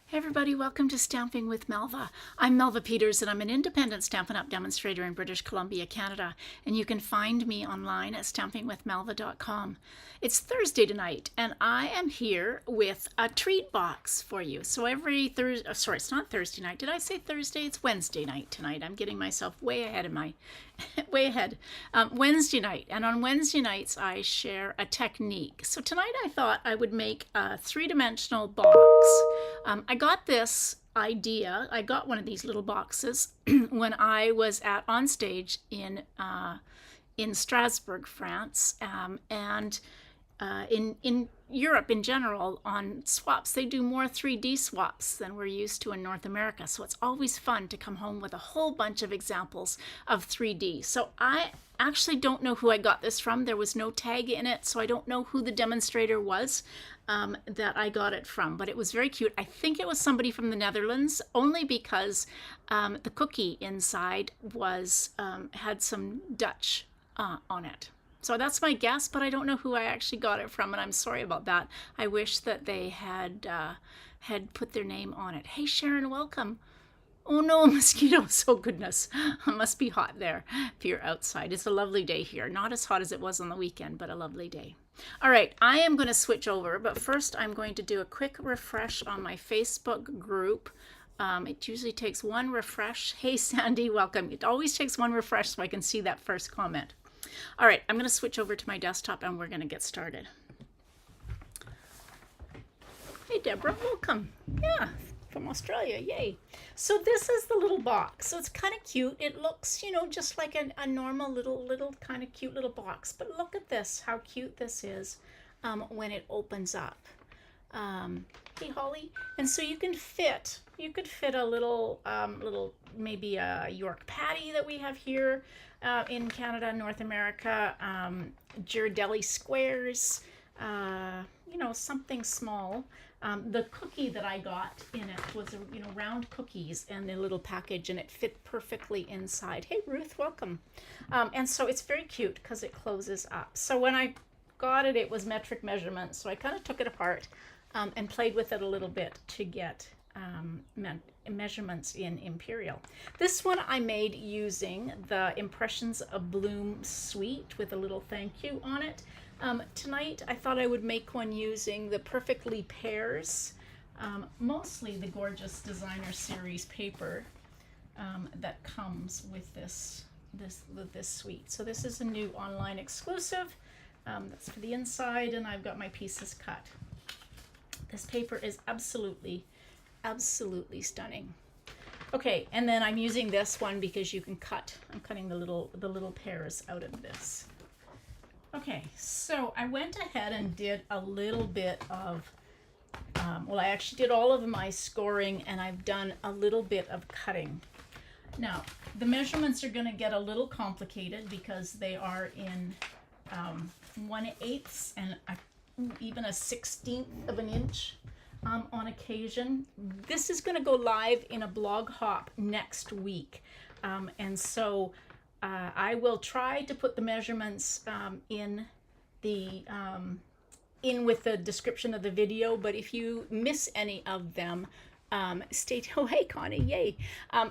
Hey everybody, welcome to Stamping with Melva. I'm Melva Peters and I'm an independent Stampin' Up! Demonstrator in British Columbia, Canada, and you can find me online at stampingwithmelva.com. It's Thursday tonight and I am here with a treat box for you. So every Thursday, sorry, it's not Thursday night. Did I say Thursday? It's Wednesday night tonight. I'm getting myself way ahead of my way ahead. Wednesday night, and on Wednesday nights I share a technique. So tonight I thought I would make a three-dimensional box. I got this idea. I got one of these little boxes when I was on stage in Strasbourg, France, and in Europe in general, on swaps, they do more 3D swaps than we're used to in North America. So it's always fun to come home with a whole bunch of examples of 3D. So I actually don't know who I got this from. There was no tag in it, so I don't know who the demonstrator was that I got it from, but it was very cute. I think it was somebody from the Netherlands, only because the cookie inside was had some Dutch on it. So that's my guess, but I don't know who I actually got it from, and I'm sorry about that. I wish that they had put their name on it. Hey Sharon, welcome. Oh no, mosquitoes. Oh goodness, it must be hot there if you're outside. It's a lovely day here. Not as hot as it was on the weekend, but a lovely day. All right, I am going to switch over, but first I'm going to do a quick refresh on my Facebook group. It usually takes one refresh. Hey Sandy, welcome. It always takes one refresh so I can see that first comment. All right, I'm going to switch over to my desktop and we're going to get started. Hey Deborah, welcome. Yeah, from Australia, yay. So this is the little box. So it's kind of cute. It looks, you know, just like a normal little kind of cute little box. But look at this, how cute this is when it opens up. Hey Holly. And so you could fit a little, maybe a York patty that we have here in Canada, North America, Ghirardelli squares, you know, something small. The cookie that I got in it was, you know, round cookies in a little package, and it fit perfectly inside. Hey Ruth, welcome. And so it's very cute because it closes up. So when I got it, it was metric measurements. So I kind of took it apart and played with it a little bit to get measurements in imperial. This one I made using the Impressions of Bloom suite with a little thank you on it. Tonight I thought I would make one using the Perfectly Pairs, mostly the gorgeous designer series paper that comes with this suite. So this is a new online exclusive. That's for the inside, and I've got my pieces cut. This paper is absolutely stunning. Okay, and then I'm using this one because you can cut. I'm cutting the little pairs out of this. Okay, so I went ahead and did a little bit of, well, I actually did all of my scoring, and I've done a little bit of cutting. Now, the measurements are going to get a little complicated because they are in 1/8 and even a 1/16 of an inch on occasion. This is going to go live in a blog hop next week, and so I will try to put the measurements in with the description of the video, but if you miss any of them, oh hey Connie, yay,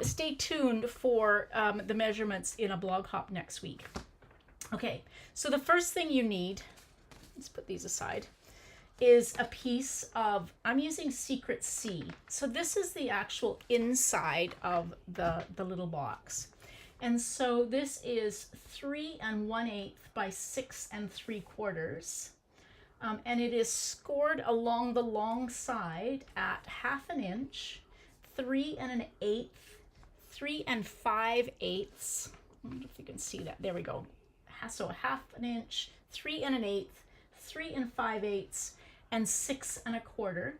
stay tuned for the measurements in a blog hop next week. Okay, so the first thing you need, let's put these aside, is a piece of, I'm using Secret C. So this is the actual inside of the little box. And so this is 3 1/8 by 6 3/4. And it is scored along the long side at 1/2 inch, 3 1/8, 3 5/8. I don't know if you can see that. There we go. So 1/2 inch, 3 1/8, 3 5/8, and 6 1/4.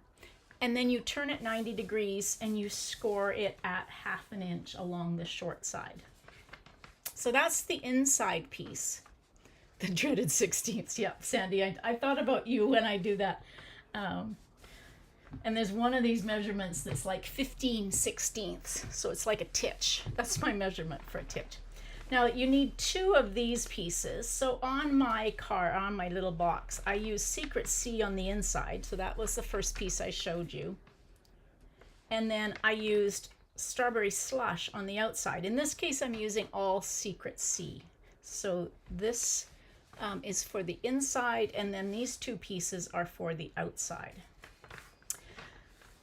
And then you turn it 90 degrees and you score it at 1/2 inch along the short side. So that's the inside piece. The dreaded 16ths. Yep, Sandy, I thought about you when I do that. And there's one of these measurements that's like 15/16. So it's like a titch. That's my measurement for a titch. Now you need 2 of these pieces. So on my little box, I use Secret C on the inside. So that was the first piece I showed you. And then I used Strawberry Slush on the outside. In this case, I'm using all Secret C. So this is for the inside, and then these 2 pieces are for the outside.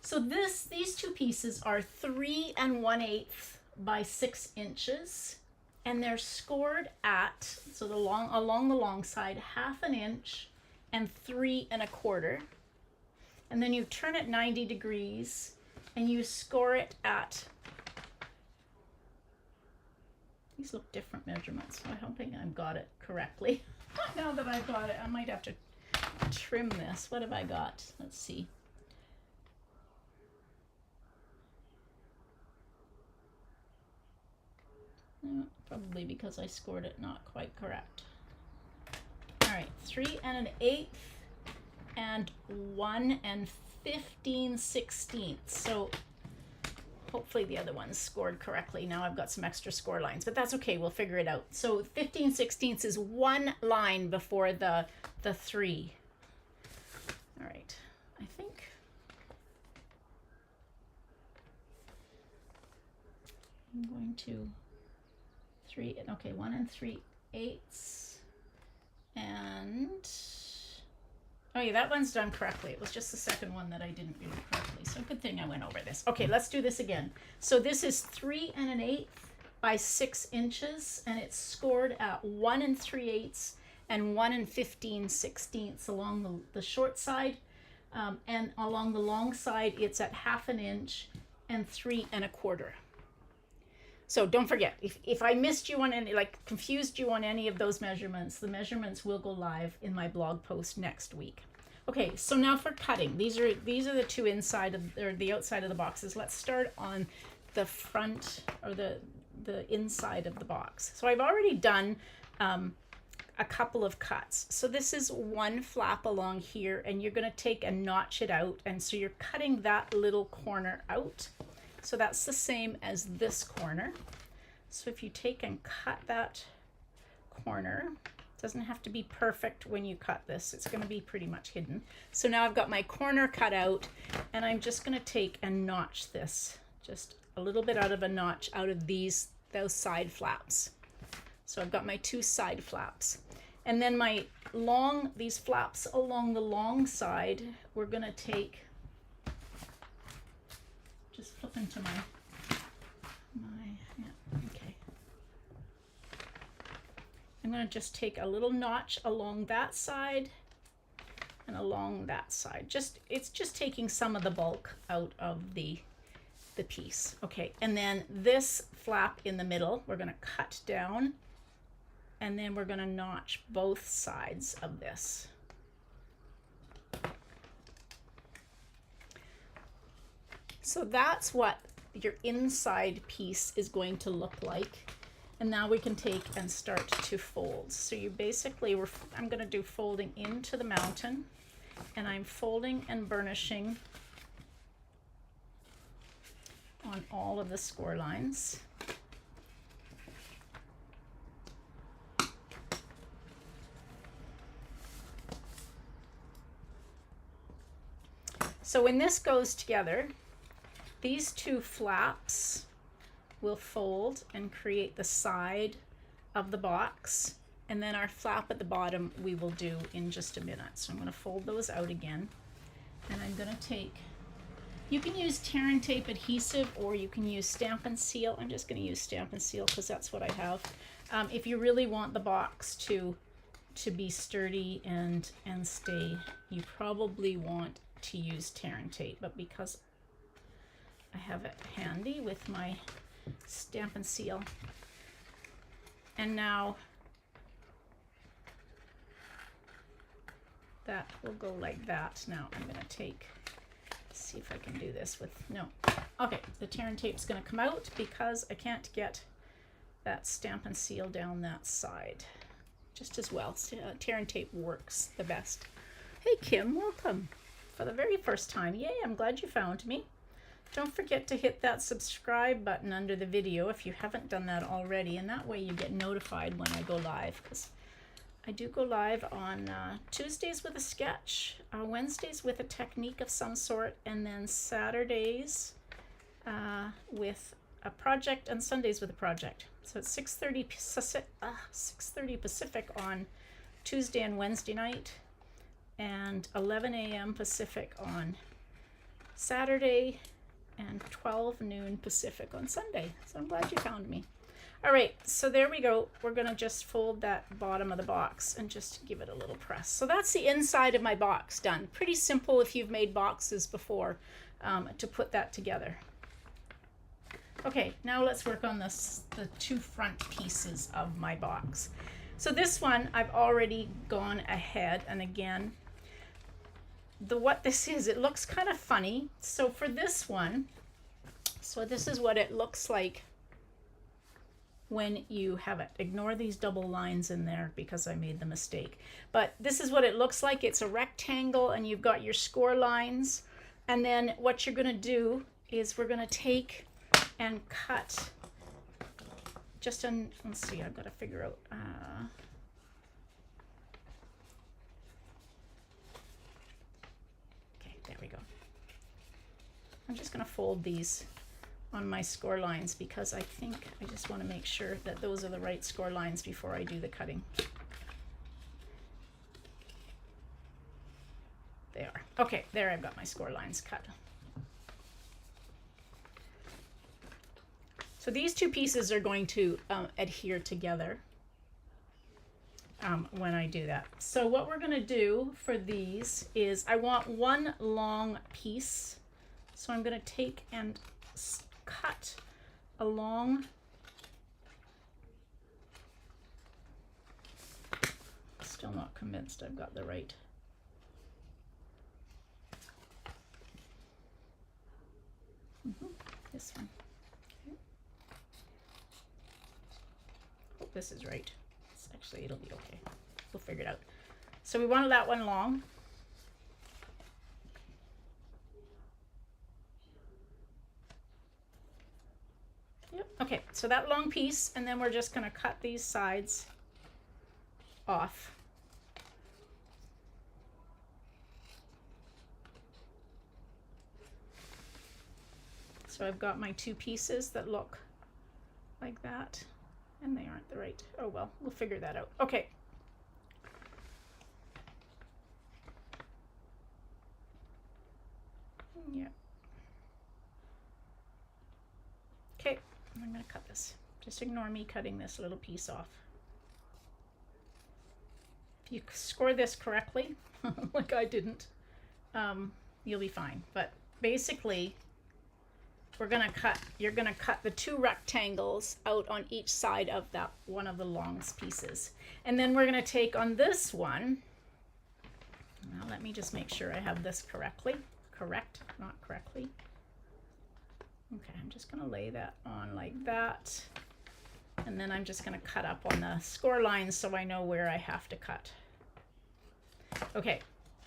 So these 2 pieces are 3 1/8 by 6 inches, and they're scored at, so along the long side, 1/2 inch and 3 1/4. And then you turn it 90 degrees and you score it at, these look different measurements, so I'm hoping I've got it correctly. Now that I've got it, I might have to trim this. What have I got? Let's see. Probably because I scored it not quite correct. All right, 3 1/8 and 1 15/16. So hopefully the other one's scored correctly. Now I've got some extra score lines, but that's okay. We'll figure it out. So 15/16 is 1 line before the 3. All right, I think I'm going to 1 3/8, and oh yeah, that one's done correctly. It was just the second one that I didn't do correctly. So good thing I went over this. Okay, let's do this again. So this is 3 1/8 by 6 inches, and it's scored at 1 3/8 and 1 15/16 along the short side, and along the long side it's at 1/2 inch and 3 1/4. So don't forget, if I missed you on any, like confused you on any of those measurements, the measurements will go live in my blog post next week. Okay, so now for cutting. These are the 2 inside of, or the outside of the boxes. Let's start on the front, or the inside of the box. So I've already done a couple of cuts. So this is 1 flap along here, and you're going to take and notch it out, and so you're cutting that little corner out. So that's the same as this corner. So if you take and cut that corner, it doesn't have to be perfect when you cut this. It's going to be pretty much hidden. So now I've got my corner cut out, and I'm just going to take and notch this just a little bit out of a notch out of those side flaps. So I've got my 2 side flaps. And then these flaps along the long side, we're going to take, just flip into okay. I'm going to just take a little notch along that side and along that side. It's just taking some of the bulk out of the piece. Okay, and then this flap in the middle, we're going to cut down, and then we're going to notch both sides of this. So that's what your inside piece is going to look like. And now we can take and start to fold. So you basically, I'm going to do folding into the mountain, and I'm folding and burnishing on all of the score lines. So when this goes together, these 2 flaps will fold and create the side of the box, and then our flap at the bottom we will do in just a minute. So I'm going to fold those out again, and I'm going to take, you can use tear and tape adhesive, or you can use Stamp and Seal. I'm just going to use Stamp and Seal because that's what I have. If you really want the box to be sturdy and stay, you probably want to use tear and tape, but because I have it handy with my Stamp and Seal. And now that will go like that. Now I'm going to see if I can do this with, no. Okay, the tear and tape's going to come out because I can't get that Stamp and Seal down that side. just as well. Tear and tape works the best. Hey Kim, welcome for the very first time. Yay, I'm glad you found me. Don't forget to hit that subscribe button under the video if you haven't done that already, and that way you get notified when I go live, because I do go live on Tuesdays with a sketch, Wednesdays with a technique of some sort, and then Saturdays with a project, and Sundays with a project. So it's 6:30 Pacific on Tuesday and Wednesday night, and 11 a.m. Pacific on Saturday, and 12 noon Pacific on Sunday. So I'm glad you found me. All right, so there we go. We're gonna just fold that bottom of the box and just give it a little press. So that's the inside of my box done. Pretty simple if you've made boxes before to put that together. Okay, now let's work on the two front pieces of my box. So this one, I've already gone ahead, and again, what this is, it looks kind of funny. So for this one, so this is what it looks like when you have it. Ignore these double lines in there because I made the mistake. But this is what it looks like. It's a rectangle, and you've got your score lines. And then what you're gonna do is we're gonna take and cut just an, let's see, I've got to figure out, okay, there we go. I'm just going to fold these on my score lines because I think I just want to make sure that those are the right score lines before I do the cutting. They are. Okay, there I've got my score lines cut. So these two pieces are going to adhere together when I do that. So what we're going to do for these is I want one long piece. So I'm going to take and cut along. Still not convinced I've got the right. This one. This is right. Actually, it'll be okay. We'll figure it out. So we wanted that one long. Yep. Okay, so that long piece, and then we're just going to cut these sides off. So I've got my two pieces that look like that. And they aren't the right. Oh well, we'll figure that out. Okay. Yeah. Okay, I'm going to cut this. Just ignore me cutting this little piece off. If you score this correctly, like I didn't, you'll be fine. But basically, we're going to cut, you're going to cut the two rectangles out on each side of that one of the long pieces. And then we're going to take on this one. Now let me just make sure I have this correctly. Correct, not correctly. Okay, I'm just going to lay that on like that. And then I'm just going to cut up on the score lines so I know where I have to cut. Okay,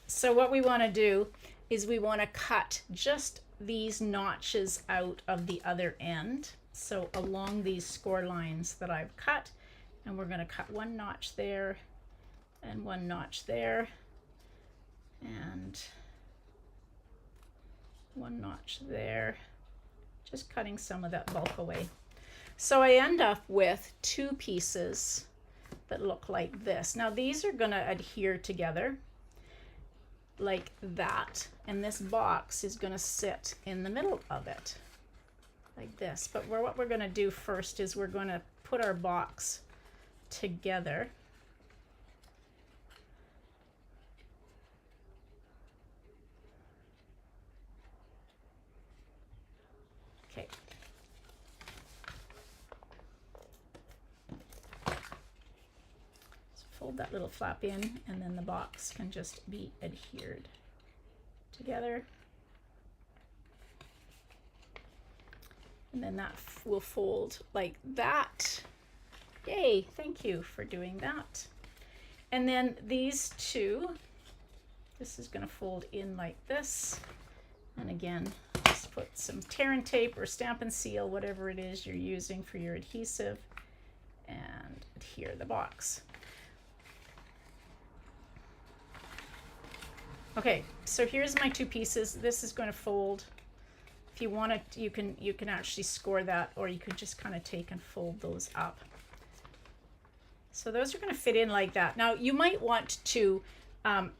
so what we want to do is we want to cut just these notches out of the other end. So along these score lines that I've cut, and we're going to cut one notch there and one notch there and one notch there, just cutting some of that bulk away. So I end up with two pieces that look like this. Now these are going to adhere together like that, and this box is going to sit in the middle of it like this. But what we're going to do first is we're going to put our box together. Okay. Fold that little flap in, and then the box can just be adhered together. And then that will fold like that. Yay, thank you for doing that. And then these two, this is going to fold in like this. And again, just put some tear and tape or Stamp and Seal, whatever it is you're using for your adhesive, and adhere the box. Okay, so here's my two pieces. This is going to fold. If you want to, you can actually score that, or you could just kind of take and fold those up. So those are going to fit in like that. Now you might want to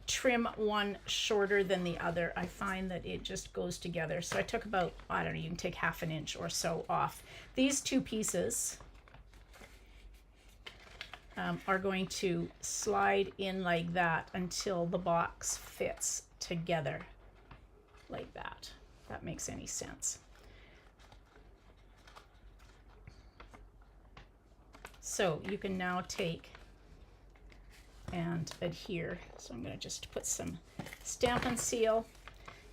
trim one shorter than the other. I find that it just goes together. So I took about, I don't know, you can take ½ an inch or so off. These two pieces are going to slide in like that until the box fits together like that. If that makes any sense. So you can now take and adhere. So I'm going to just put some Stamp and Seal.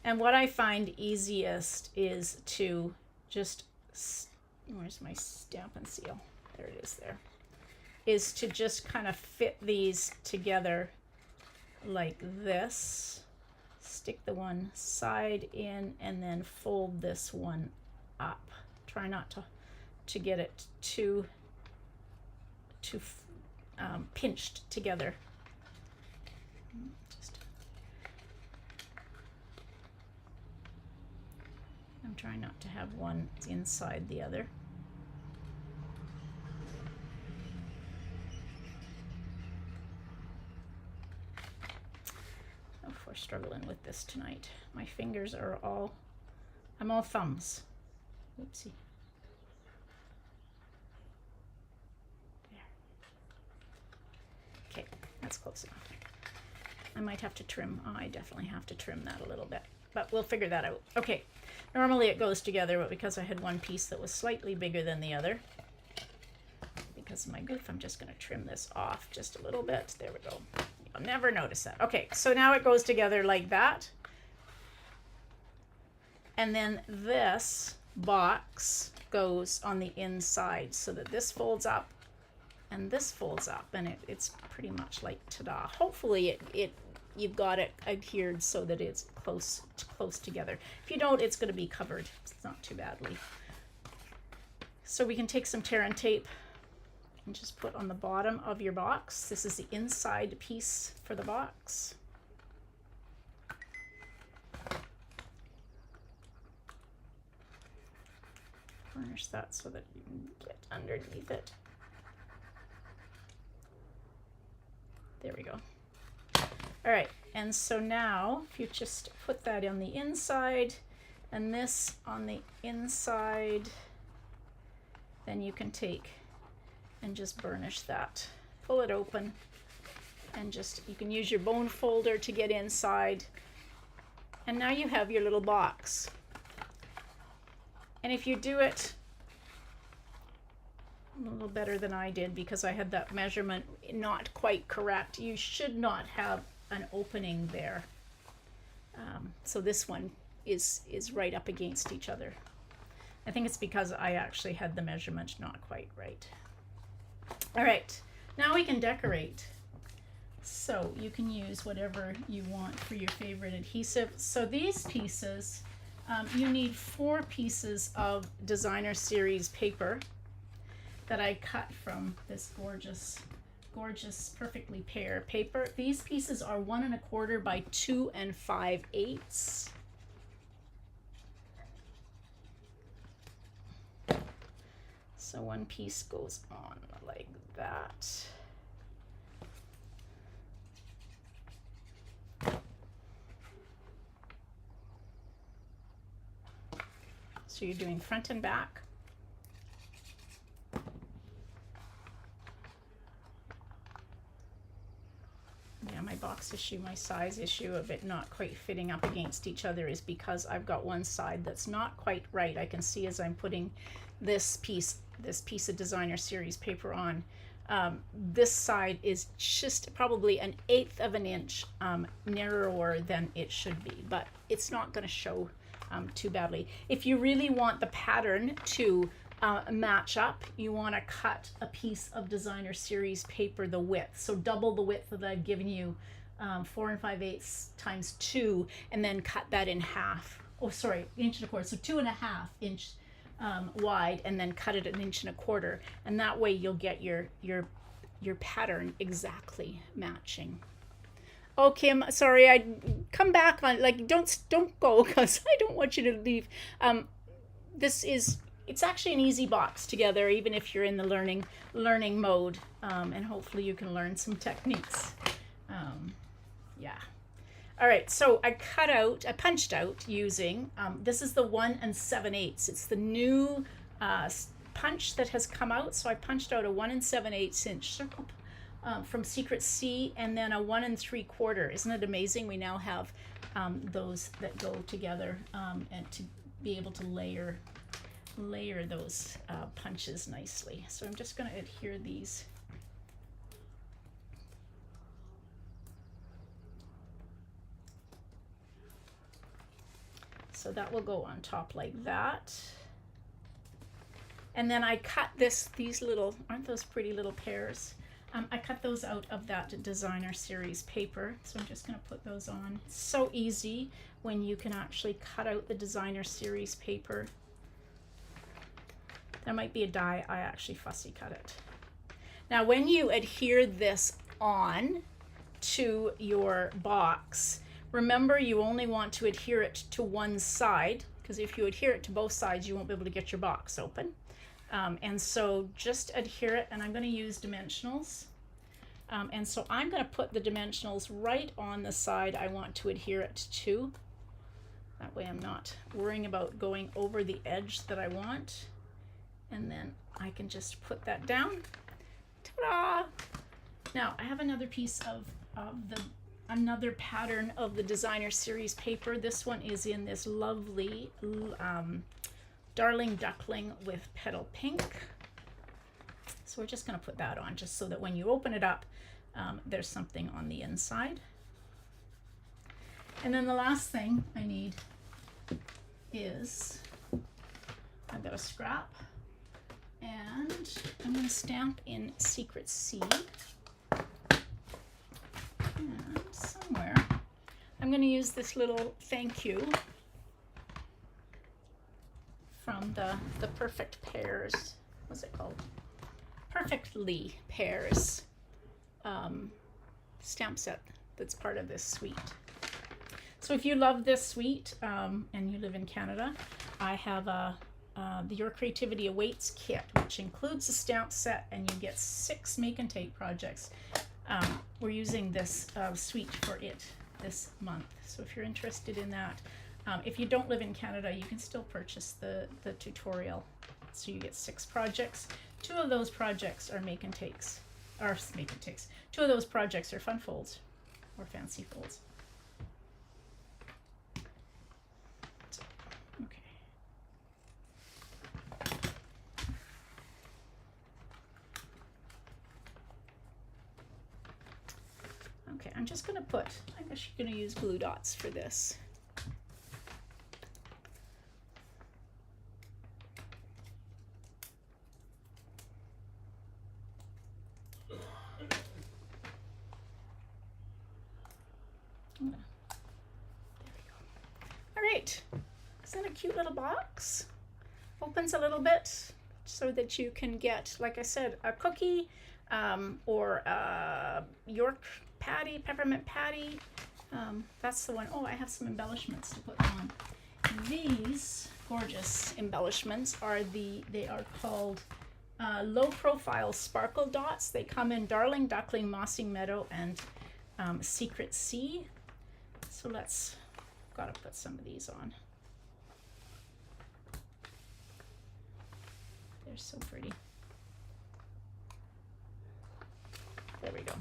And what I find easiest is to just, where's my Stamp and Seal? There it is there. Is to just kind of fit these together like this. Stick the one side in and then fold this one up. Try not to get it too pinched together. I'm trying not to have one inside the other. Oh, we're struggling with this tonight. My fingers are all, I'm all thumbs. Oopsie. Okay, that's close enough. I might have to trim. Oh, I definitely have to trim that a little bit, but we'll figure that out. Okay, normally it goes together, but because I had one piece that was slightly bigger than the other, because of my goof, I'm just going to trim this off just a little bit. There we go. You'll never notice that. Okay, so now it goes together like that. And then this box goes on the inside so that this folds up and this folds up, and it's pretty much like ta-da. Hopefully you've got it adhered so that it's close together. If you don't, it's going to be covered. It's not too badly. So we can take some tear and tape and just put on the bottom of your box. This is the inside piece for the box. Furnish that so that you can get underneath it. There we go. All right, and so now if you just put that on the inside and this on the inside, then you can take and just burnish that. Pull it open and just, you can use your bone folder to get inside. And now you have your little box. And if you do it a little better than I did, because I had that measurement not quite correct, you should not have an opening there. So this one is right up against each other. I think it's because I actually had the measurement not quite right. All right, now we can decorate. So you can use whatever you want for your favorite adhesive. So these pieces, you need 4 pieces of designer series paper that I cut from this gorgeous perfectly pair paper. These pieces are 1 1/4 by 2 5/8. So one piece goes on like that. So you're doing front and back. Yeah, my box issue, my size issue of it not quite fitting up against each other is because I've got one side that's not quite right. I can see as I'm putting this piece of designer series paper on, this side is just probably 1/8 of an inch narrower than it should be, but it's not going to show too badly. If you really want the pattern to match up, you want to cut a piece of designer series paper the width. So double the width that I've given you, 4 5/8 times 2, and then cut that in half. Oh, sorry, 1.25 inches. So 2.5 inch wide, and then cut it 1.25 inches, and that way you'll get your pattern exactly matching. Oh, Kim, sorry, I come back on, like, don't go, because I don't want you to leave. It's actually an easy box together, even if you're in the learning mode, and hopefully you can learn some techniques. Yeah. All right, so I punched out using, this is the 1 7/8. It's the new punch that has come out. So I punched out a 1 7/8 inch circle from Secret C, and then a 1 3/4. Isn't it amazing? We now have those that go together, and to be able to layer those punches nicely. So I'm just going to adhere these. So that will go on top like that. And then I cut these little, aren't those pretty little pears? I cut those out of that designer series paper. So I'm just going to put those on. It's so easy when you can actually cut out the designer series paper. There might be a die, I actually fussy cut it. Now when you adhere this on to your box, remember you only want to adhere it to one side, because if you adhere it to both sides, you won't be able to get your box open. And so just adhere it, and I'm going to use dimensionals. And so I'm going to put the dimensionals right on the side I want to adhere it to. That way I'm not worrying about going over the edge that I want. And then I can just put that down. Ta-da! Now I have another piece of another pattern of the designer series paper. This one is in this lovely Darling Duckling with Petal Pink. So we're just going to put that on, just so that when you open it up, there's something on the inside. And then the last thing I need is, I've got a scrap, and I'm going to stamp in Secret C. And somewhere I'm going to use this little thank you from the Perfect Pairs. What's it called? Perfectly Pairs stamp set that's part of this suite. So if you love this suite and you live in Canada, I have the Your Creativity Awaits kit, which includes a stamp set, and you get 6 make and take projects. We're using this suite for it this month. So if you're interested in that, if you don't live in Canada, you can still purchase the tutorial. So you get 6 projects. 2 of those projects are make and takes, or make and takes. 2 of those projects are fun folds or fancy folds. So, okay. Okay, I'm just going to put, I guess you're going to use glue dots for this. All right, isn't that a cute little box? Opens a little bit so that you can get, like I said, a cookie or a York patty, peppermint patty. That's the one. Oh, I have some embellishments to put on. These gorgeous embellishments are they are called low profile sparkle dots. They come in Darling Duckling, Mossy Meadow, and Secret Sea. So gotta put some of these on. They're so pretty. There we go.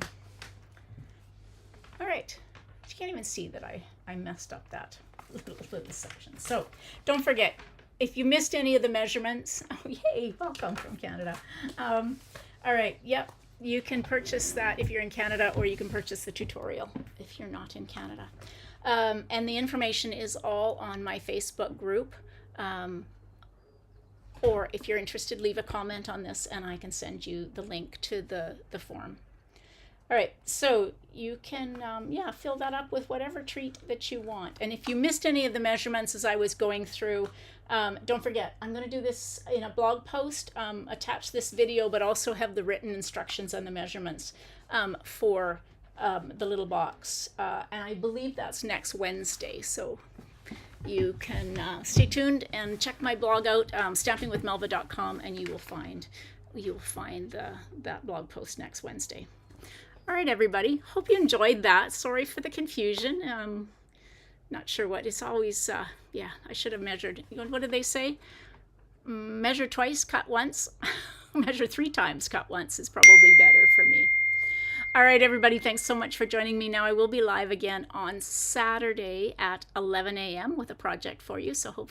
All right, you can't even see that I messed up that little section. So don't forget, if you missed any of the measurements, oh yay, welcome from Canada. All right, yep, you can purchase that if you're in Canada, or you can purchase the tutorial if you're not in Canada. And the information is all on my Facebook group. or if you're interested, leave a comment on this and I can send you the link to the form. All right, so you can, fill that up with whatever treat that you want. And if you missed any of the measurements as I was going through, don't forget, I'm going to do this in a blog post, attach this video, but also have the written instructions on the measurements for the little box. And I believe that's next Wednesday, so you can stay tuned and check my blog out, stampingwithmelva.com, and you will find that blog post next Wednesday. All right, everybody. Hope you enjoyed that. Sorry for the confusion. Not sure what. It's always, I should have measured. What did they say? Measure twice, cut once. Measure 3 times, cut once is probably better for me. All right, everybody. Thanks so much for joining me. Now I will be live again on Saturday at 11 a.m. with a project for you. So hopefully